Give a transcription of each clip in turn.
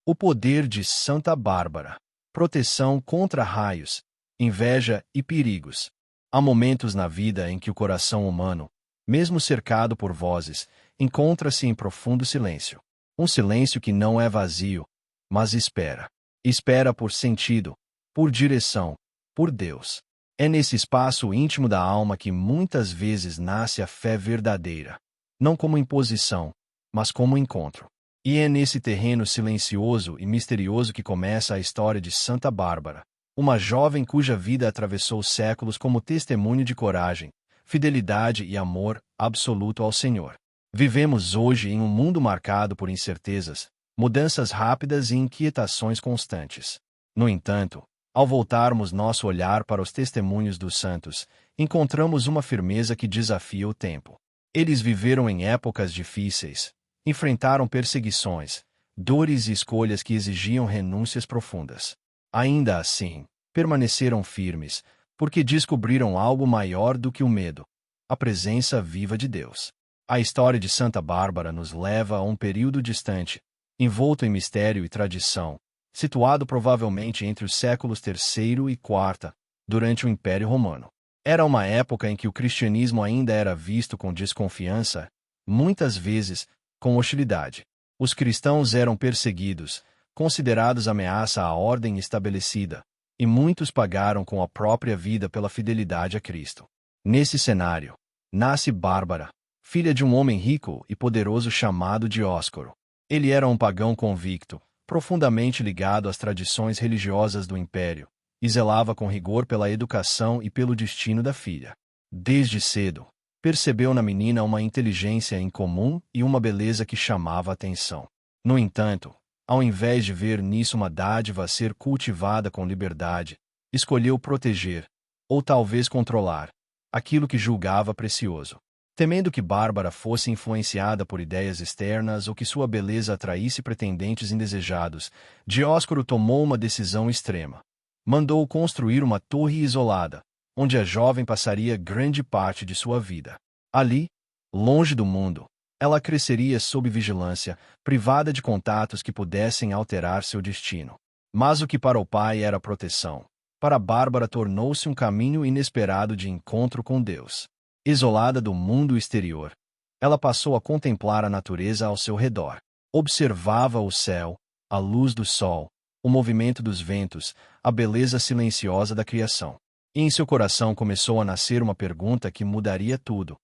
O poder de Santa Bárbara. Proteção contra raios, inveja e perigos. Há momentos na vida em que o coração humano, mesmo cercado por vozes, encontra-se em profundo silêncio. Um silêncio que não é vazio, mas espera. Espera por sentido, por direção, por Deus. É nesse espaço íntimo da alma que muitas vezes nasce a fé verdadeira. Não como imposição, mas como encontro. E é nesse terreno silencioso e misterioso que começa a história de Santa Bárbara, uma jovem cuja vida atravessou séculos como testemunho de coragem, fidelidade e amor absoluto ao Senhor. Vivemos hoje em um mundo marcado por incertezas, mudanças rápidas e inquietações constantes. No entanto, ao voltarmos nosso olhar para os testemunhos dos santos, encontramos uma firmeza que desafia o tempo. Eles viveram em épocas difíceis, enfrentaram perseguições, dores e escolhas que exigiam renúncias profundas. Ainda assim, permaneceram firmes, porque descobriram algo maior do que o medo: a presença viva de Deus. A história de Santa Bárbara nos leva a um período distante, envolto em mistério e tradição, situado provavelmente entre os séculos III e IV, durante o Império Romano. Era uma época em que o cristianismo ainda era visto com desconfiança, muitas vezes com hostilidade. Os cristãos eram perseguidos, considerados ameaça à ordem estabelecida, e muitos pagaram com a própria vida pela fidelidade a Cristo. Nesse cenário, nasce Bárbara, filha de um homem rico e poderoso chamado Dióscoro. Ele era um pagão convicto, profundamente ligado às tradições religiosas do império, e zelava com rigor pela educação e pelo destino da filha. Desde cedo, percebeu na menina uma inteligência incomum e uma beleza que chamava a atenção. No entanto, ao invés de ver nisso uma dádiva a ser cultivada com liberdade, escolheu proteger, ou talvez controlar, aquilo que julgava precioso. Temendo que Bárbara fosse influenciada por ideias externas ou que sua beleza atraísse pretendentes indesejados, Dióscoro tomou uma decisão extrema. Mandou construir uma torre isolada, onde a jovem passaria grande parte de sua vida. Ali, longe do mundo, ela cresceria sob vigilância, privada de contatos que pudessem alterar seu destino. Mas o que para o pai era proteção, para Bárbara tornou-se um caminho inesperado de encontro com Deus. Isolada do mundo exterior, ela passou a contemplar a natureza ao seu redor. Observava o céu, a luz do sol, o movimento dos ventos, a beleza silenciosa da criação. E em seu coração começou a nascer uma pergunta que mudaria tudo.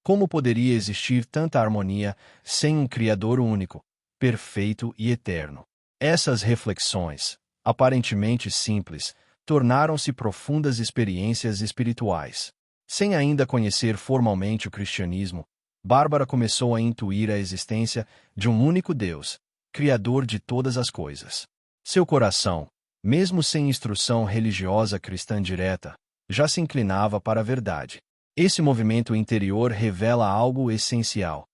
Como poderia existir tanta harmonia sem um Criador único, perfeito e eterno? Essas reflexões, aparentemente simples, tornaram-se profundas experiências espirituais. Sem ainda conhecer formalmente o cristianismo, Bárbara começou a intuir a existência de um único Deus, Criador de todas as coisas. Seu coração, mesmo sem instrução religiosa cristã direta, já se inclinava para a verdade. Esse movimento interior revela algo essencial.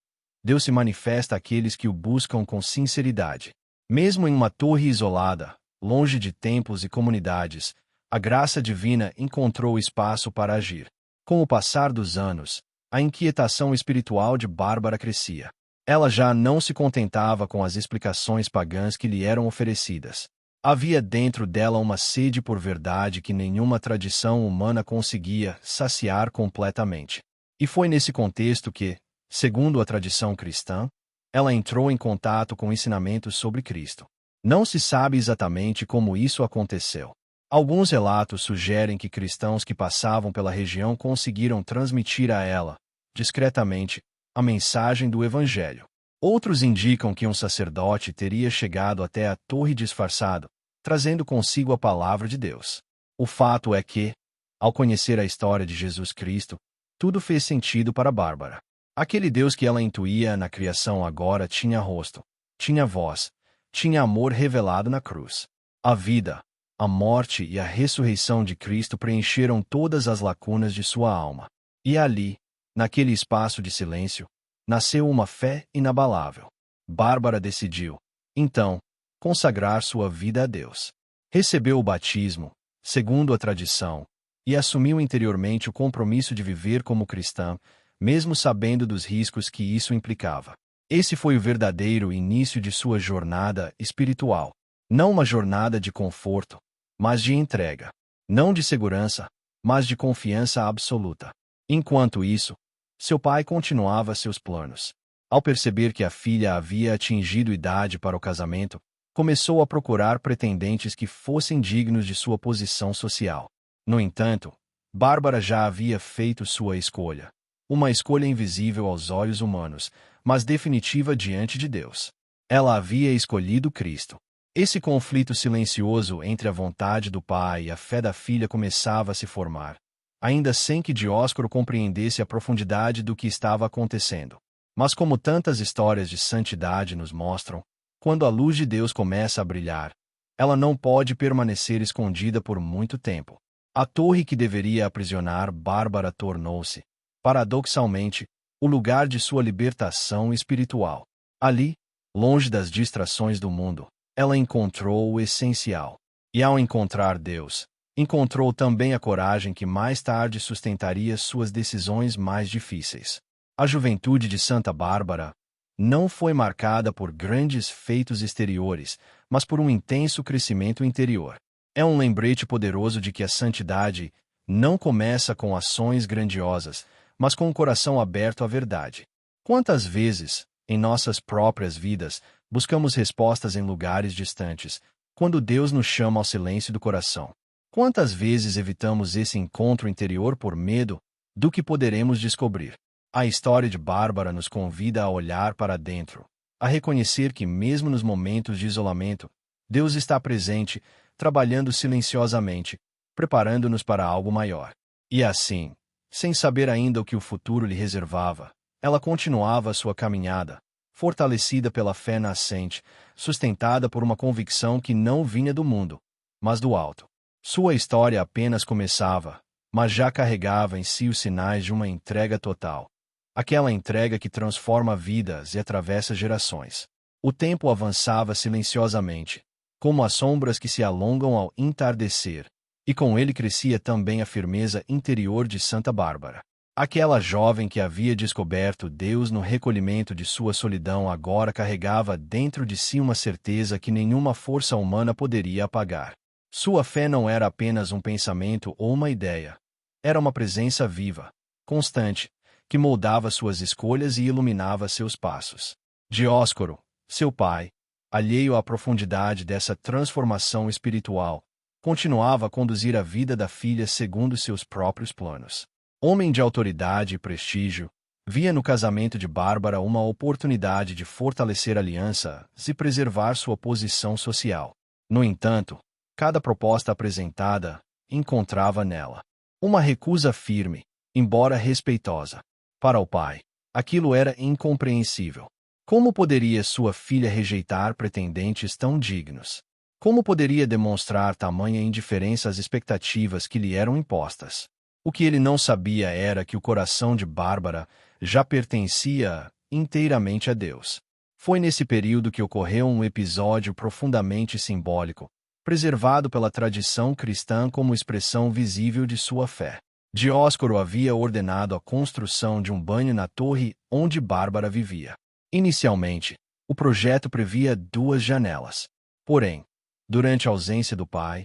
Deus se manifesta àqueles que o buscam com sinceridade. Mesmo em uma torre isolada, longe de templos e comunidades, a graça divina encontrou espaço para agir. Com o passar dos anos, a inquietação espiritual de Bárbara crescia. Ela já não se contentava com as explicações pagãs que lhe eram oferecidas. Havia dentro dela uma sede por verdade que nenhuma tradição humana conseguia saciar completamente. E foi nesse contexto que, segundo a tradição cristã, ela entrou em contato com ensinamentos sobre Cristo. Não se sabe exatamente como isso aconteceu. Alguns relatos sugerem que cristãos que passavam pela região conseguiram transmitir a ela, discretamente, a mensagem do Evangelho. Outros indicam que um sacerdote teria chegado até a torre disfarçado, trazendo consigo a palavra de Deus. O fato é que, ao conhecer a história de Jesus Cristo, tudo fez sentido para Bárbara. Aquele Deus que ela intuía na criação agora tinha rosto, tinha voz, tinha amor revelado na cruz. A vida, a morte e a ressurreição de Cristo preencheram todas as lacunas de sua alma. E ali, naquele espaço de silêncio, nasceu uma fé inabalável. Bárbara decidiu, então, consagrar sua vida a Deus. Recebeu o batismo, segundo a tradição, e assumiu interiormente o compromisso de viver como cristã, mesmo sabendo dos riscos que isso implicava. Esse foi o verdadeiro início de sua jornada espiritual. Não uma jornada de conforto, mas de entrega. Não de segurança, mas de confiança absoluta. Enquanto isso, seu pai continuava seus planos. Ao perceber que a filha havia atingido idade para o casamento, começou a procurar pretendentes que fossem dignos de sua posição social. No entanto, Bárbara já havia feito sua escolha. Uma escolha invisível aos olhos humanos, mas definitiva diante de Deus. Ela havia escolhido Cristo. Esse conflito silencioso entre a vontade do pai e a fé da filha começava a se formar, ainda sem que Dióscoro compreendesse a profundidade do que estava acontecendo. Mas como tantas histórias de santidade nos mostram, quando a luz de Deus começa a brilhar, ela não pode permanecer escondida por muito tempo. A torre que deveria aprisionar Bárbara tornou-se, paradoxalmente, o lugar de sua libertação espiritual. Ali, longe das distrações do mundo, ela encontrou o essencial. E ao encontrar Deus, encontrou também a coragem que mais tarde sustentaria suas decisões mais difíceis. A juventude de Santa Bárbara não foi marcada por grandes feitos exteriores, mas por um intenso crescimento interior. É um lembrete poderoso de que a santidade não começa com ações grandiosas, mas com o coração aberto à verdade. Quantas vezes, em nossas próprias vidas, buscamos respostas em lugares distantes, quando Deus nos chama ao silêncio do coração? Quantas vezes evitamos esse encontro interior por medo do que poderemos descobrir? A história de Bárbara nos convida a olhar para dentro, a reconhecer que mesmo nos momentos de isolamento, Deus está presente, trabalhando silenciosamente, preparando-nos para algo maior. E assim, sem saber ainda o que o futuro lhe reservava, ela continuava sua caminhada, fortalecida pela fé nascente, sustentada por uma convicção que não vinha do mundo, mas do alto. Sua história apenas começava, mas já carregava em si os sinais de uma entrega total. Aquela entrega que transforma vidas e atravessa gerações. O tempo avançava silenciosamente, como as sombras que se alongam ao entardecer, e com ele crescia também a firmeza interior de Santa Bárbara. Aquela jovem que havia descoberto Deus no recolhimento de sua solidão agora carregava dentro de si uma certeza que nenhuma força humana poderia apagar. Sua fé não era apenas um pensamento ou uma ideia. Era uma presença viva, constante, que moldava suas escolhas e iluminava seus passos. Dióscoro, seu pai, alheio à profundidade dessa transformação espiritual, continuava a conduzir a vida da filha segundo seus próprios planos. Homem de autoridade e prestígio, via no casamento de Bárbara uma oportunidade de fortalecer alianças e preservar sua posição social. No entanto, cada proposta apresentada encontrava nela uma recusa firme, embora respeitosa. Para o pai, aquilo era incompreensível. Como poderia sua filha rejeitar pretendentes tão dignos? Como poderia demonstrar tamanha indiferença às expectativas que lhe eram impostas? O que ele não sabia era que o coração de Bárbara já pertencia inteiramente a Deus. Foi nesse período que ocorreu um episódio profundamente simbólico, preservado pela tradição cristã como expressão visível de sua fé. Dióscoro havia ordenado a construção de um banho na torre onde Bárbara vivia. Inicialmente, o projeto previa 2 janelas. Porém, durante a ausência do pai,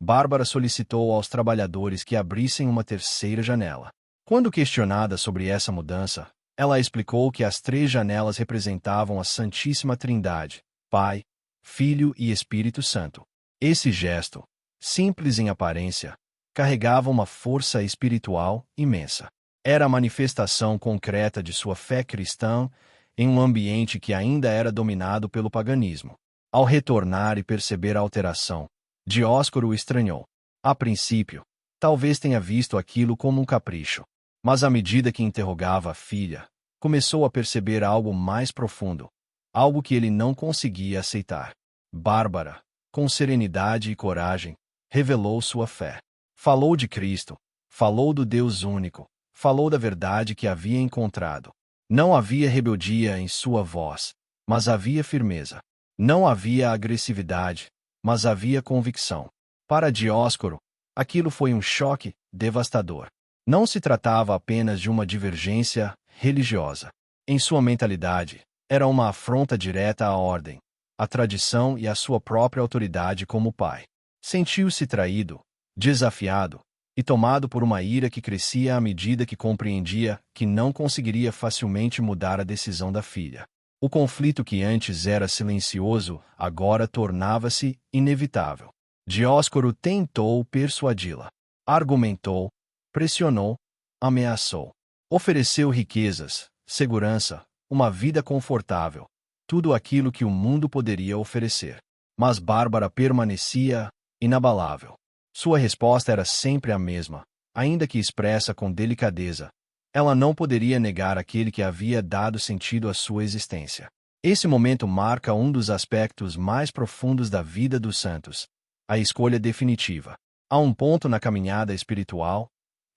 Bárbara solicitou aos trabalhadores que abrissem uma 3ª janela. Quando questionada sobre essa mudança, ela explicou que as 3 janelas representavam a Santíssima Trindade, Pai, Filho e Espírito Santo. Esse gesto, simples em aparência, carregava uma força espiritual imensa. Era a manifestação concreta de sua fé cristã em um ambiente que ainda era dominado pelo paganismo. Ao retornar e perceber a alteração, Dióscoro o estranhou. A princípio, talvez tenha visto aquilo como um capricho, mas à medida que interrogava a filha, começou a perceber algo mais profundo, algo que ele não conseguia aceitar. Bárbara, com serenidade e coragem, revelou sua fé. Falou de Cristo, falou do Deus único, falou da verdade que havia encontrado. Não havia rebeldia em sua voz, mas havia firmeza. Não havia agressividade, mas havia convicção. Para Dióscoro, aquilo foi um choque devastador. Não se tratava apenas de uma divergência religiosa. Em sua mentalidade, Era uma afronta direta à ordem, à tradição e à sua própria autoridade como pai. Sentiu-se traído, desafiado e tomado por uma ira que crescia à medida que compreendia que não conseguiria facilmente mudar a decisão da filha. O conflito que antes era silencioso agora tornava-se inevitável. Dióscoro tentou persuadi-la. Argumentou, pressionou, ameaçou. Ofereceu riquezas, segurança, uma vida confortável, tudo aquilo que o mundo poderia oferecer. Mas Bárbara permanecia inabalável. Sua resposta era sempre a mesma, ainda que expressa com delicadeza. Ela não poderia negar aquele que havia dado sentido à sua existência. Esse momento marca um dos aspectos mais profundos da vida dos santos, a escolha definitiva. Há um ponto na caminhada espiritual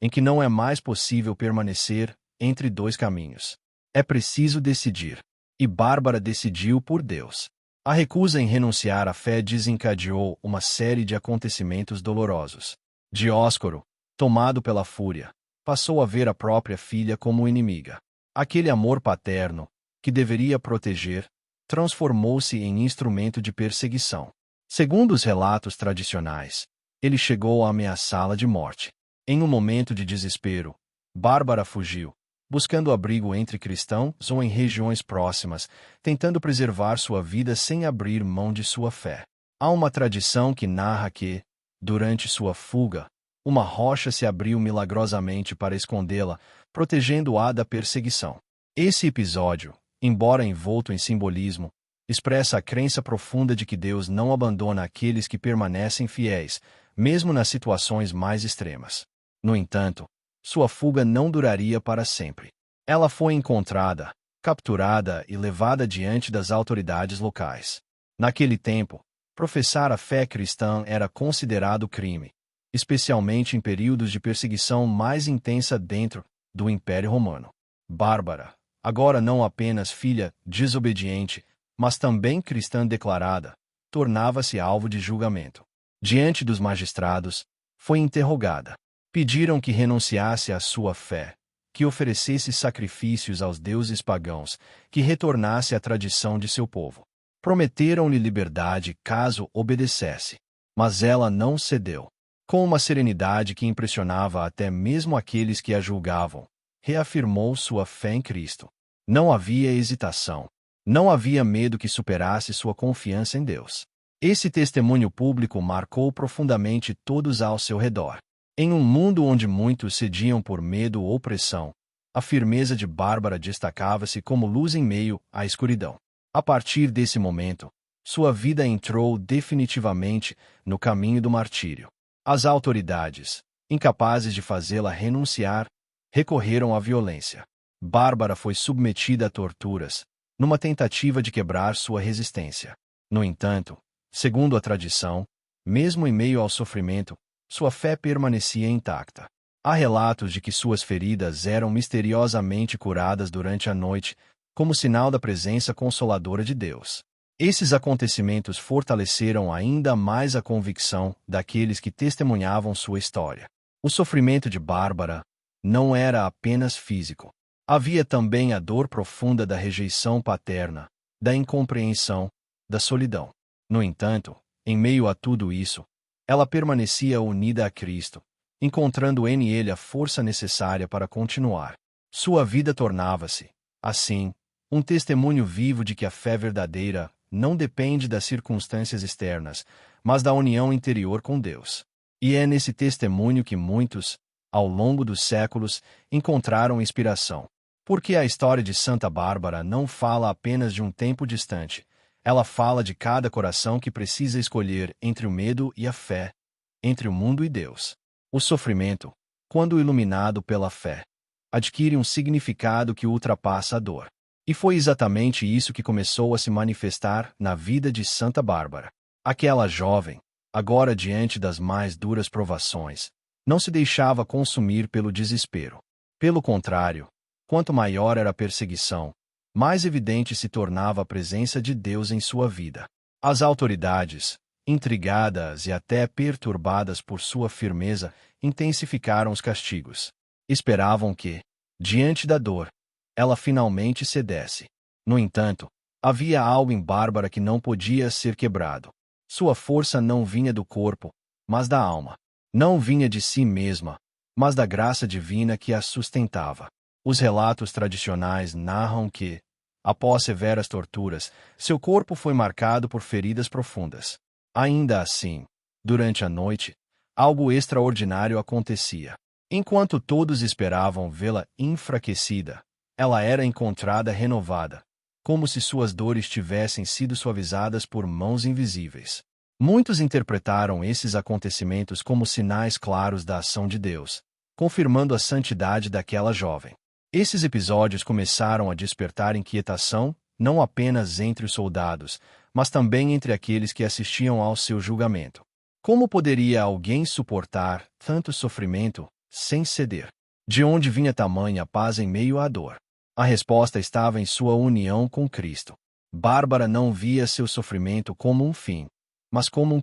em que não é mais possível permanecer entre dois caminhos. É preciso decidir. E Bárbara decidiu por Deus. A recusa em renunciar à fé desencadeou uma série de acontecimentos dolorosos. Dióscoro, tomado pela fúria, passou a ver a própria filha como inimiga. Aquele amor paterno, que deveria proteger, transformou-se em instrumento de perseguição. Segundo os relatos tradicionais, ele chegou a ameaçá-la de morte. Em um momento de desespero, Bárbara fugiu, buscando abrigo entre cristãos ou em regiões próximas, tentando preservar sua vida sem abrir mão de sua fé. Há uma tradição que narra que, durante sua fuga, uma rocha se abriu milagrosamente para escondê-la, protegendo-a da perseguição. Esse episódio, embora envolto em simbolismo, expressa a crença profunda de que Deus não abandona aqueles que permanecem fiéis, mesmo nas situações mais extremas. No entanto, sua fuga não duraria para sempre. Ela foi encontrada, capturada e levada diante das autoridades locais. Naquele tempo, professar a fé cristã era considerado crime, especialmente em períodos de perseguição mais intensa dentro do Império Romano. Bárbara, agora não apenas filha desobediente, mas também cristã declarada, tornava-se alvo de julgamento. Diante dos magistrados, foi interrogada. Pediram que renunciasse à sua fé, que oferecesse sacrifícios aos deuses pagãos, que retornasse à tradição de seu povo. Prometeram-lhe liberdade caso obedecesse. Mas ela não cedeu. Com uma serenidade que impressionava até mesmo aqueles que a julgavam, reafirmou sua fé em Cristo. Não havia hesitação. Não havia medo que superasse sua confiança em Deus. Esse testemunho público marcou profundamente todos ao seu redor. Em um mundo onde muitos cediam por medo ou pressão, a firmeza de Bárbara destacava-se como luz em meio à escuridão. A partir desse momento, sua vida entrou definitivamente no caminho do martírio. As autoridades, incapazes de fazê-la renunciar, recorreram à violência. Bárbara foi submetida a torturas, numa tentativa de quebrar sua resistência. No entanto, segundo a tradição, mesmo em meio ao sofrimento, sua fé permanecia intacta. Há relatos de que suas feridas eram misteriosamente curadas durante a noite, como sinal da presença consoladora de Deus. Esses acontecimentos fortaleceram ainda mais a convicção daqueles que testemunhavam sua história. O sofrimento de Bárbara não era apenas físico. Havia também a dor profunda da rejeição paterna, da incompreensão, da solidão. No entanto, em meio a tudo isso, ela permanecia unida a Cristo, encontrando em ele a força necessária para continuar. Sua vida tornava-se, assim, um testemunho vivo de que a fé verdadeira não depende das circunstâncias externas, mas da união interior com Deus. E é nesse testemunho que muitos, ao longo dos séculos, encontraram inspiração. Porque a história de Santa Bárbara não fala apenas de um tempo distante. Ela fala de cada coração que precisa escolher entre o medo e a fé, entre o mundo e Deus. O sofrimento, quando iluminado pela fé, adquire um significado que ultrapassa a dor. E foi exatamente isso que começou a se manifestar na vida de Santa Bárbara. Aquela jovem, agora diante das mais duras provações, não se deixava consumir pelo desespero. Pelo contrário, quanto maior era a perseguição, mais evidente se tornava a presença de Deus em sua vida. As autoridades, intrigadas e até perturbadas por sua firmeza, intensificaram os castigos. Esperavam que, diante da dor, ela finalmente cedesse. No entanto, havia algo em Bárbara que não podia ser quebrado. Sua força não vinha do corpo, mas da alma. Não vinha de si mesma, mas da graça divina que a sustentava. Os relatos tradicionais narram que, após severas torturas, seu corpo foi marcado por feridas profundas. Ainda assim, durante a noite, algo extraordinário acontecia. Enquanto todos esperavam vê-la enfraquecida, ela era encontrada renovada, como se suas dores tivessem sido suavizadas por mãos invisíveis. Muitos interpretaram esses acontecimentos como sinais claros da ação de Deus, confirmando a santidade daquela jovem. Esses episódios começaram a despertar inquietação, não apenas entre os soldados, mas também entre aqueles que assistiam ao seu julgamento. Como poderia alguém suportar tanto sofrimento sem ceder? De onde vinha tamanha paz em meio à dor? A resposta estava em sua união com Cristo. Bárbara não via seu sofrimento como um fim, mas como um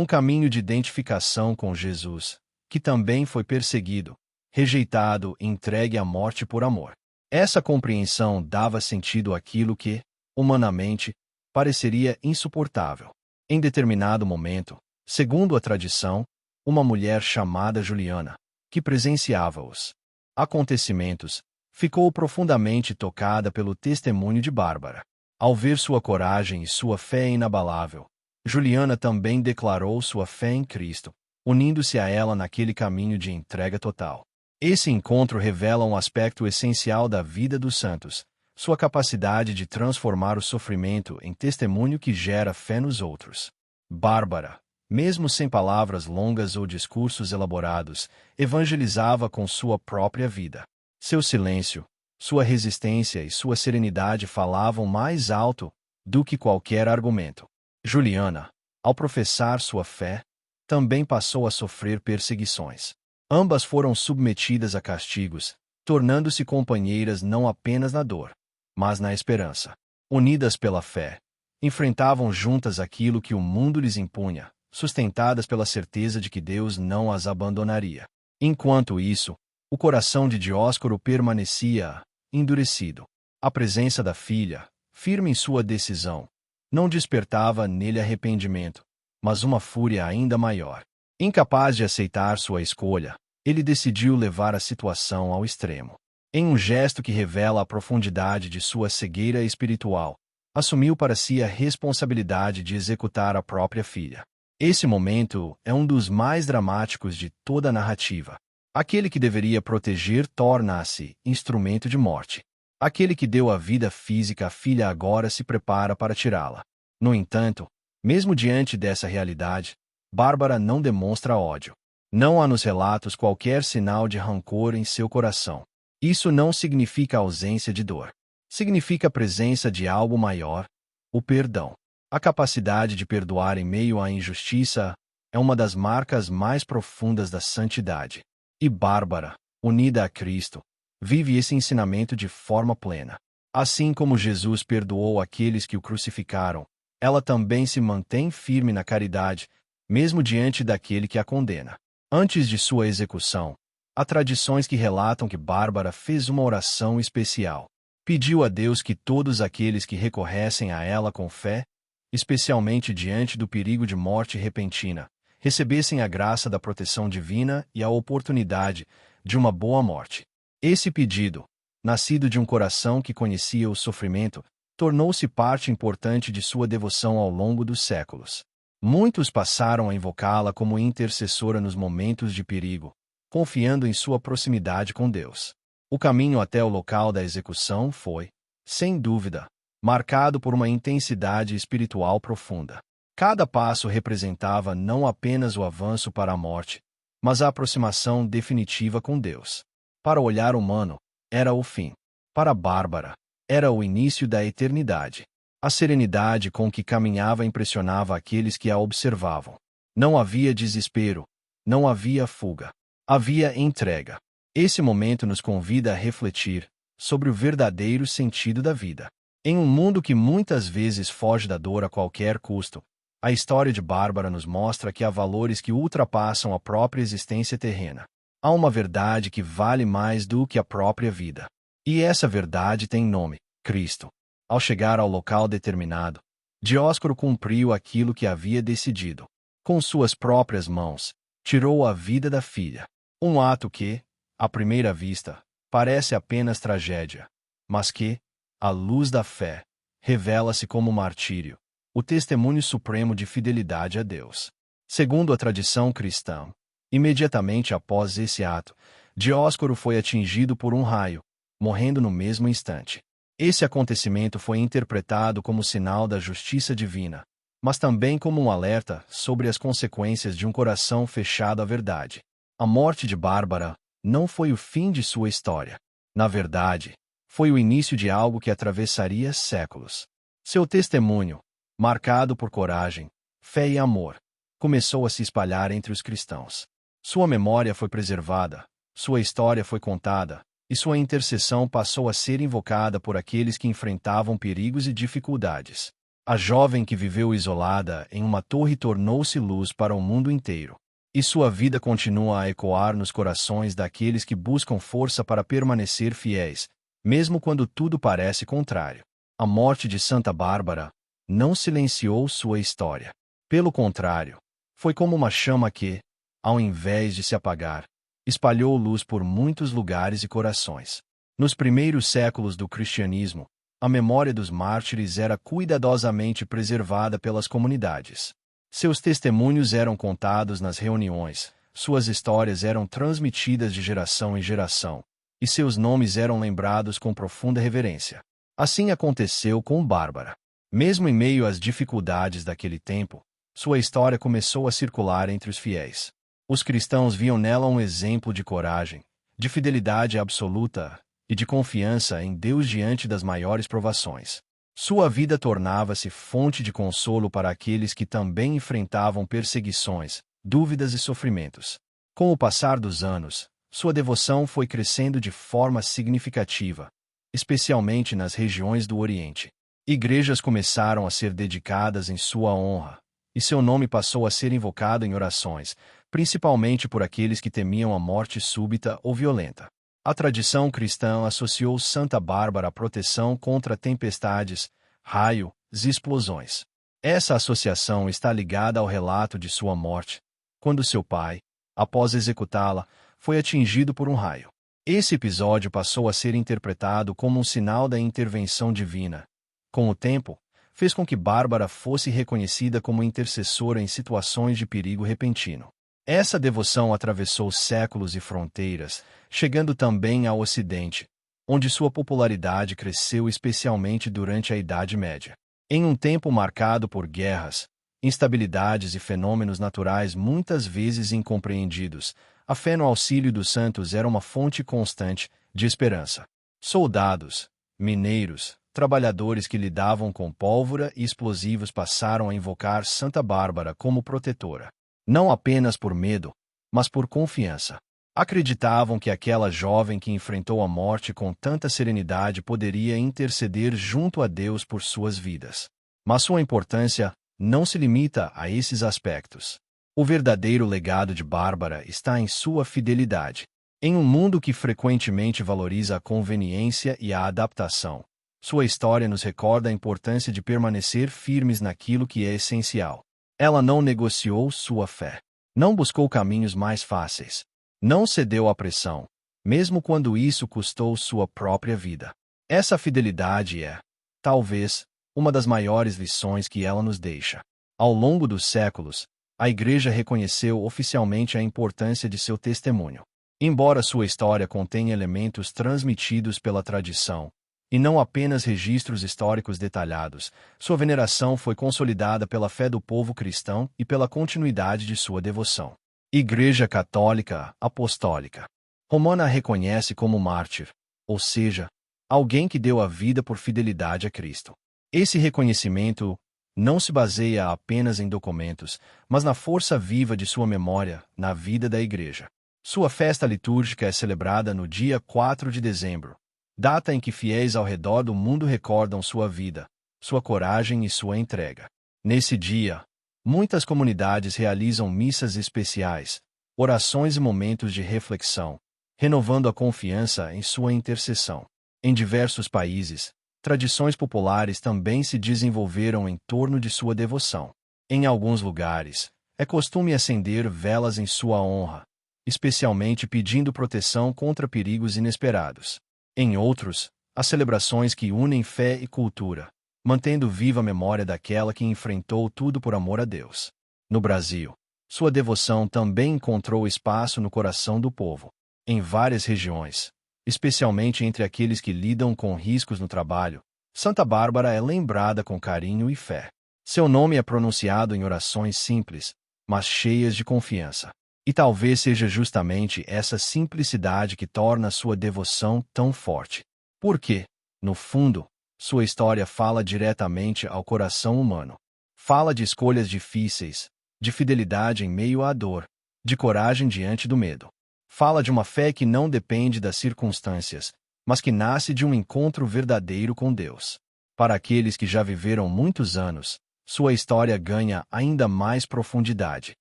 caminho de identificação com Jesus, que também foi perseguido, rejeitado e entregue à morte por amor. Essa compreensão dava sentido àquilo que, humanamente, pareceria insuportável. Em determinado momento, segundo a tradição, uma mulher chamada Juliana, que presenciava os acontecimentos, ficou profundamente tocada pelo testemunho de Bárbara. Ao ver sua coragem e sua fé inabalável, Juliana também declarou sua fé em Cristo, unindo-se a ela naquele caminho de entrega total. Esse encontro revela um aspecto essencial da vida dos santos, sua capacidade de transformar o sofrimento em testemunho que gera fé nos outros. Bárbara, mesmo sem palavras longas ou discursos elaborados, evangelizava com sua própria vida. Seu silêncio, sua resistência e sua serenidade falavam mais alto do que qualquer argumento. Juliana, ao professar sua fé, também passou a sofrer perseguições. Ambas foram submetidas a castigos, tornando-se companheiras não apenas na dor, mas na esperança. Unidas pela fé, enfrentavam juntas aquilo que o mundo lhes impunha, sustentadas pela certeza de que Deus não as abandonaria. Enquanto isso, o coração de Dióscoro permanecia endurecido. A presença da filha, firme em sua decisão, não despertava nele arrependimento, mas uma fúria ainda maior. Incapaz de aceitar sua escolha, ele decidiu levar a situação ao extremo. Em um gesto que revela a profundidade de sua cegueira espiritual, assumiu para si a responsabilidade de executar a própria filha. Esse momento é um dos mais dramáticos de toda a narrativa. Aquele que deveria proteger torna-se instrumento de morte. Aquele que deu a vida física à filha agora se prepara para tirá-la. No entanto, mesmo diante dessa realidade, Bárbara não demonstra ódio. Não há nos relatos qualquer sinal de rancor em seu coração. Isso não significa ausência de dor. Significa a presença de algo maior, o perdão. A capacidade de perdoar em meio à injustiça é uma das marcas mais profundas da santidade. E Bárbara, unida a Cristo, vive esse ensinamento de forma plena. Assim como Jesus perdoou aqueles que o crucificaram, ela também se mantém firme na caridade, mesmo diante daquele que a condena. Antes de sua execução, há tradições que relatam que Bárbara fez uma oração especial. Pediu a Deus que todos aqueles que recorressem a ela com fé, especialmente diante do perigo de morte repentina, recebessem a graça da proteção divina e a oportunidade de uma boa morte. Esse pedido, nascido de um coração que conhecia o sofrimento, tornou-se parte importante de sua devoção ao longo dos séculos. Muitos passaram a invocá-la como intercessora nos momentos de perigo, confiando em sua proximidade com Deus. O caminho até o local da execução foi, sem dúvida, marcado por uma intensidade espiritual profunda. Cada passo representava não apenas o avanço para a morte, mas a aproximação definitiva com Deus. Para o olhar humano, era o fim. Para Bárbara, era o início da eternidade. A serenidade com que caminhava impressionava aqueles que a observavam. Não havia desespero, não havia fuga. Havia entrega. Esse momento nos convida a refletir sobre o verdadeiro sentido da vida. Em um mundo que muitas vezes foge da dor a qualquer custo, a história de Bárbara nos mostra que há valores que ultrapassam a própria existência terrena. Há uma verdade que vale mais do que a própria vida. E essa verdade tem nome: Cristo. Ao chegar ao local determinado, Dióscoro cumpriu aquilo que havia decidido. Com suas próprias mãos, tirou a vida da filha. Um ato que, à primeira vista, parece apenas tragédia, mas que, à luz da fé, revela-se como martírio, o testemunho supremo de fidelidade a Deus. Segundo a tradição cristã, imediatamente após esse ato, Dióscoro foi atingido por um raio, morrendo no mesmo instante. Esse acontecimento foi interpretado como sinal da justiça divina, mas também como um alerta sobre as consequências de um coração fechado à verdade. A morte de Bárbara não foi o fim de sua história. Na verdade, foi o início de algo que atravessaria séculos. Seu testemunho, marcado por coragem, fé e amor, começou a se espalhar entre os cristãos. Sua memória foi preservada, sua história foi contada, e sua intercessão passou a ser invocada por aqueles que enfrentavam perigos e dificuldades. A jovem que viveu isolada em uma torre tornou-se luz para o mundo inteiro. E sua vida continua a ecoar nos corações daqueles que buscam força para permanecer fiéis, mesmo quando tudo parece contrário. A morte de Santa Bárbara não silenciou sua história. Pelo contrário, foi como uma chama que, ao invés de se apagar, espalhou luz por muitos lugares e corações. Nos primeiros séculos do cristianismo, a memória dos mártires era cuidadosamente preservada pelas comunidades. Seus testemunhos eram contados nas reuniões, suas histórias eram transmitidas de geração em geração, e seus nomes eram lembrados com profunda reverência. Assim aconteceu com Bárbara. Mesmo em meio às dificuldades daquele tempo, sua história começou a circular entre os fiéis. Os cristãos viam nela um exemplo de coragem, de fidelidade absoluta e de confiança em Deus diante das maiores provações. Sua vida tornava-se fonte de consolo para aqueles que também enfrentavam perseguições, dúvidas e sofrimentos. Com o passar dos anos, sua devoção foi crescendo de forma significativa, especialmente nas regiões do Oriente. Igrejas começaram a ser dedicadas em sua honra, e seu nome passou a ser invocado em orações, principalmente por aqueles que temiam a morte súbita ou violenta. A tradição cristã associou Santa Bárbara à proteção contra tempestades, raios e explosões. Essa associação está ligada ao relato de sua morte, quando seu pai, após executá-la, foi atingido por um raio. Esse episódio passou a ser interpretado como um sinal da intervenção divina. Com o tempo, fez com que Bárbara fosse reconhecida como intercessora em situações de perigo repentino. Essa devoção atravessou séculos e fronteiras, chegando também ao Ocidente, onde sua popularidade cresceu especialmente durante a Idade Média. Em um tempo marcado por guerras, instabilidades e fenômenos naturais muitas vezes incompreendidos, a fé no auxílio dos santos era uma fonte constante de esperança. Soldados, mineiros, trabalhadores que lidavam com pólvora e explosivos passaram a invocar Santa Bárbara como protetora. Não apenas por medo, mas por confiança. Acreditavam que aquela jovem que enfrentou a morte com tanta serenidade poderia interceder junto a Deus por suas vidas. Mas sua importância não se limita a esses aspectos. O verdadeiro legado de Bárbara está em sua fidelidade. Em um mundo que frequentemente valoriza a conveniência e a adaptação, sua história nos recorda a importância de permanecer firmes naquilo que é essencial. Ela não negociou sua fé. Não buscou caminhos mais fáceis. Não cedeu à pressão, mesmo quando isso custou sua própria vida. Essa fidelidade é, talvez, uma das maiores lições que ela nos deixa. Ao longo dos séculos, a Igreja reconheceu oficialmente a importância de seu testemunho. Embora sua história contenha elementos transmitidos pela tradição, e não apenas registros históricos detalhados, sua veneração foi consolidada pela fé do povo cristão e pela continuidade de sua devoção. Igreja Católica Apostólica Romana a reconhece como mártir, ou seja, alguém que deu a vida por fidelidade a Cristo. Esse reconhecimento não se baseia apenas em documentos, mas na força viva de sua memória na vida da Igreja. Sua festa litúrgica é celebrada no dia 4 de dezembro, data em que fiéis ao redor do mundo recordam sua vida, sua coragem e sua entrega. Nesse dia, muitas comunidades realizam missas especiais, orações e momentos de reflexão, renovando a confiança em sua intercessão. Em diversos países, Tradições populares também se desenvolveram em torno de sua devoção. Em alguns lugares, é costume acender velas em sua honra, especialmente pedindo proteção contra perigos inesperados. Em outros, há celebrações que unem fé e cultura, mantendo viva a memória daquela que enfrentou tudo por amor a Deus. No Brasil, sua devoção também encontrou espaço no coração do povo. Em várias regiões, especialmente entre aqueles que lidam com riscos no trabalho, Santa Bárbara é lembrada com carinho e fé. Seu nome é pronunciado em orações simples, mas cheias de confiança. E talvez seja justamente essa simplicidade que torna sua devoção tão forte. Porque, no fundo, sua história fala diretamente ao coração humano. Fala de escolhas difíceis, de fidelidade em meio à dor, de coragem diante do medo. Fala de uma fé que não depende das circunstâncias, mas que nasce de um encontro verdadeiro com Deus. Para aqueles que já viveram muitos anos, sua história ganha ainda mais profundidade.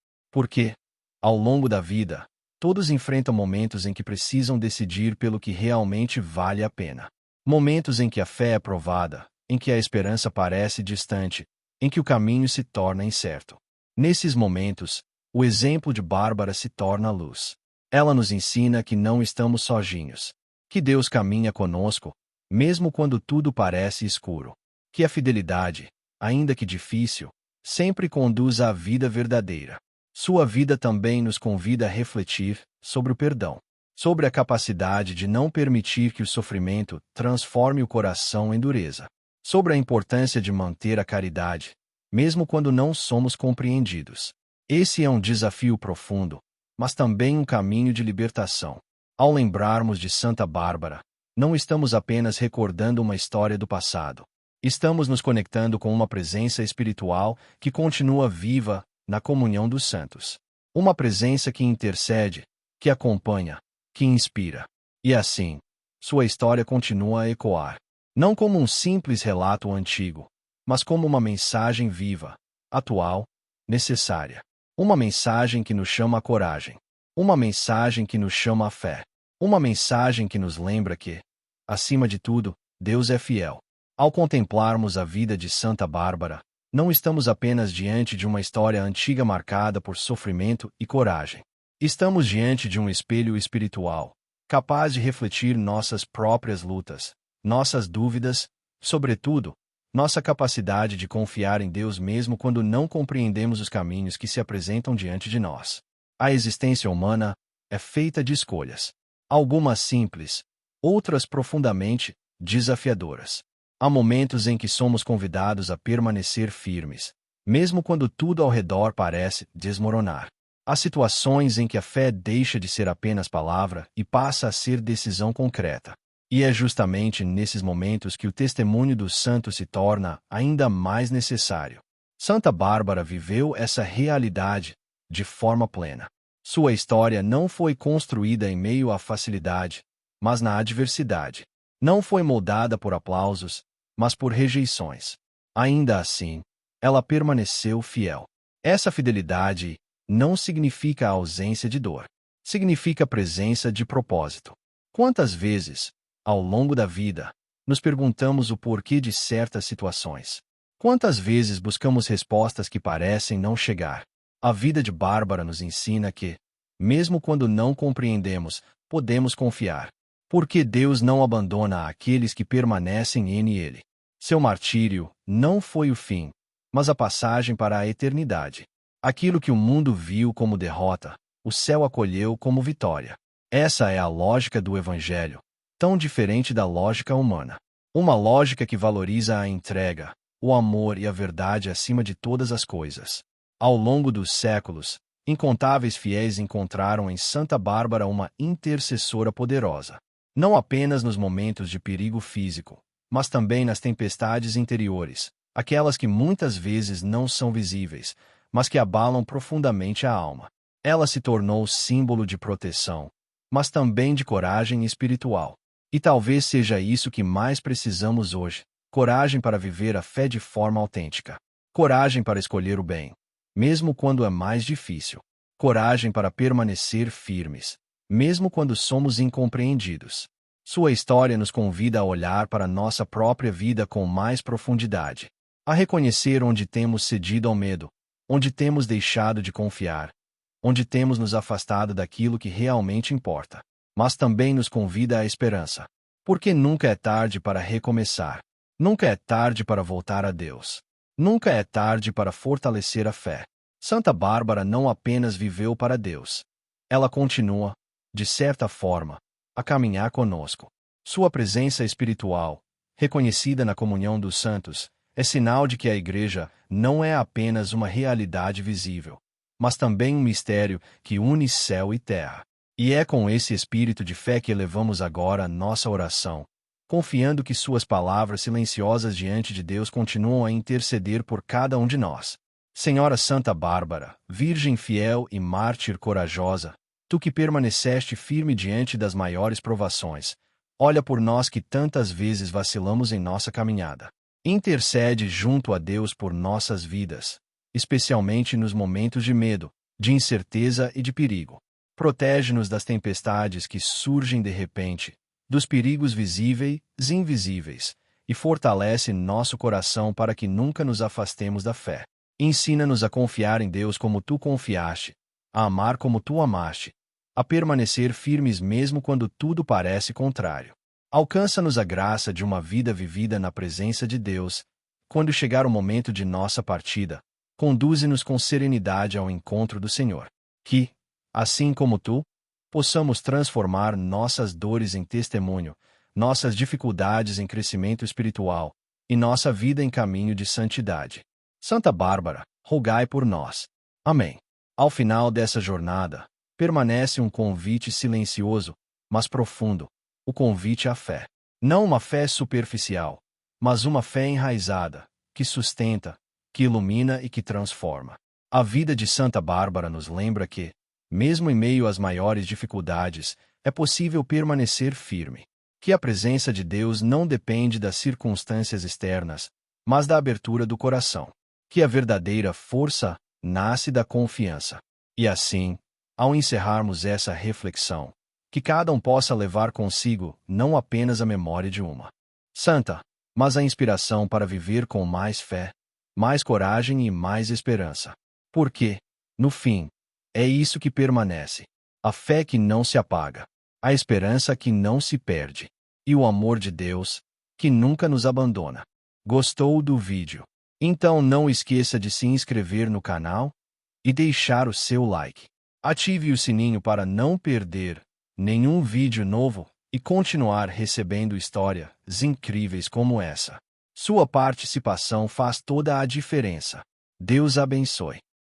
Porque, ao longo da vida, todos enfrentam momentos em que precisam decidir pelo que realmente vale a pena. Momentos em que a fé é provada, em que a esperança parece distante, em que o caminho se torna incerto. Nesses momentos, o exemplo de Bárbara se torna luz. Ela nos ensina que não estamos sozinhos, que Deus caminha conosco, mesmo quando tudo parece escuro, que a fidelidade, ainda que difícil, sempre conduz à vida verdadeira. Sua vida também nos convida a refletir sobre o perdão, sobre a capacidade de não permitir que o sofrimento transforme o coração em dureza, sobre a importância de manter a caridade, mesmo quando não somos compreendidos. Esse é um desafio profundo, mas também um caminho de libertação. Ao lembrarmos de Santa Bárbara, não estamos apenas recordando uma história do passado. Estamos nos conectando com uma presença espiritual que continua viva na comunhão dos santos. Uma presença que intercede, que acompanha, que inspira. E assim, sua história continua a ecoar, não como um simples relato antigo, mas como uma mensagem viva, atual, necessária. Uma mensagem que nos chama à coragem. Uma mensagem que nos chama à fé. Uma mensagem que nos lembra que, acima de tudo, Deus é fiel. Ao contemplarmos a vida de Santa Bárbara, não estamos apenas diante de uma história antiga marcada por sofrimento e coragem. Estamos diante de um espelho espiritual, capaz de refletir nossas próprias lutas, nossas dúvidas, sobretudo, nossa capacidade de confiar em Deus mesmo quando não compreendemos os caminhos que se apresentam diante de nós. A existência humana é feita de escolhas. Algumas simples, outras profundamente desafiadoras. Há momentos em que somos convidados a permanecer firmes, mesmo quando tudo ao redor parece desmoronar. Há situações em que a fé deixa de ser apenas palavra e passa a ser decisão concreta. E é justamente nesses momentos que o testemunho do santo se torna ainda mais necessário. Santa Bárbara viveu essa realidade de forma plena. Sua história não foi construída em meio à facilidade, mas na adversidade. Não foi moldada por aplausos, mas por rejeições. Ainda assim, ela permaneceu fiel. Essa fidelidade não significa a ausência de dor. Significa presença de propósito. Quantas vezes, ao longo da vida, nos perguntamos o porquê de certas situações? Quantas vezes buscamos respostas que parecem não chegar? A vida de Bárbara nos ensina que, mesmo quando não compreendemos, podemos confiar. Porque Deus não abandona aqueles que permanecem em Ele. Seu martírio não foi o fim, mas a passagem para a eternidade. Aquilo que o mundo viu como derrota, o céu acolheu como vitória. Essa é a lógica do Evangelho, tão diferente da lógica humana. Uma lógica que valoriza a entrega, o amor e a verdade acima de todas as coisas. Ao longo dos séculos, incontáveis fiéis encontraram em Santa Bárbara uma intercessora poderosa. Não apenas nos momentos de perigo físico, mas também nas tempestades interiores, aquelas que muitas vezes não são visíveis, mas que abalam profundamente a alma. Ela se tornou símbolo de proteção, mas também de coragem espiritual. E talvez seja isso que mais precisamos hoje: coragem para viver a fé de forma autêntica. Coragem para escolher o bem, mesmo quando é mais difícil. Coragem para permanecer firmes, mesmo quando somos incompreendidos. Sua história nos convida a olhar para nossa própria vida com mais profundidade, a reconhecer onde temos cedido ao medo, onde temos deixado de confiar, onde temos nos afastado daquilo que realmente importa. Mas também nos convida à esperança, porque nunca é tarde para recomeçar, nunca é tarde para voltar a Deus, nunca é tarde para fortalecer a fé. Santa Bárbara não apenas viveu para Deus, ela continua, de certa forma, a caminhar conosco. Sua presença espiritual, reconhecida na comunhão dos santos, é sinal de que a Igreja não é apenas uma realidade visível, mas também um mistério que une céu e terra. E é com esse espírito de fé que elevamos agora nossa oração, confiando que suas palavras silenciosas diante de Deus continuam a interceder por cada um de nós. Senhora Santa Bárbara, Virgem fiel e mártir corajosa, tu que permaneceste firme diante das maiores provações, olha por nós que tantas vezes vacilamos em nossa caminhada. Intercede junto a Deus por nossas vidas, especialmente nos momentos de medo, de incerteza e de perigo. Protege-nos das tempestades que surgem de repente, dos perigos visíveis e invisíveis, e fortalece nosso coração para que nunca nos afastemos da fé. Ensina-nos a confiar em Deus como tu confiaste, a amar como tu amaste, a permanecer firmes mesmo quando tudo parece contrário. Alcança-nos a graça de uma vida vivida na presença de Deus. Quando chegar o momento de nossa partida, conduze-nos com serenidade ao encontro do Senhor. Que, assim como tu, possamos transformar nossas dores em testemunho, nossas dificuldades em crescimento espiritual, e nossa vida em caminho de santidade. Santa Bárbara, rogai por nós. Amém. Ao final dessa jornada, permanece um convite silencioso, mas profundo, o convite à fé. Não uma fé superficial, mas uma fé enraizada, que sustenta, que ilumina e que transforma. A vida de Santa Bárbara nos lembra que, mesmo em meio às maiores dificuldades, é possível permanecer firme, que a presença de Deus não depende das circunstâncias externas, mas da abertura do coração, que a verdadeira força nasce da confiança. E assim, ao encerrarmos essa reflexão, que cada um possa levar consigo não apenas a memória de uma santa, mas a inspiração para viver com mais fé, mais coragem e mais esperança. Porque, no fim, é isso que permanece: a fé que não se apaga, a esperança que não se perde, e o amor de Deus, que nunca nos abandona. Gostou do vídeo? Então não esqueça de se inscrever no canal e deixar o seu like. Ative o sininho para não perder nenhum vídeo novo e continuar recebendo histórias incríveis como essa. Sua participação faz toda a diferença. Deus abençoe.